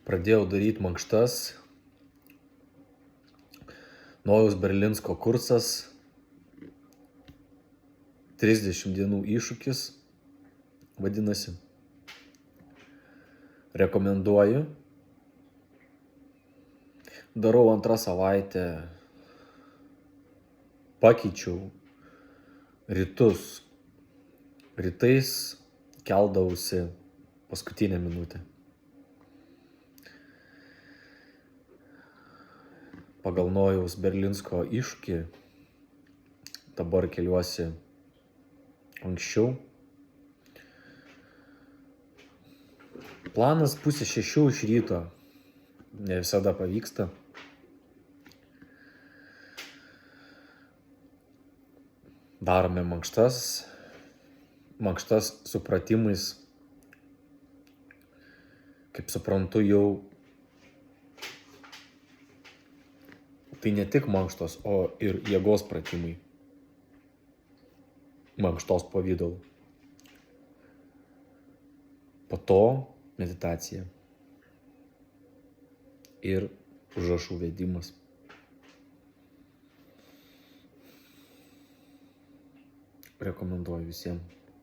Pradėjau daryti mankštas. Nojaus Berlinsko kursas. 30 dienų iššūkis. Vadinasi. Rekomenduoju. Darau antrą savaitę. Pakeičiau rytus. Rytais keldavausi paskutinę minutę. Pagal Nojaus Berlinsko iššūkį dabar keliuosi anksčiau. Planas 5:30 iš ryto. Ne visada pavyksta. Darome mankštas. Mankštas su pratimais. Kaip suprantu, jau tai ne tik mankštos, o ir jėgos pratimai. Mankštos pavidalu. Po to meditacija. Ir užrašų vedimas. Rekomenduoju visiems.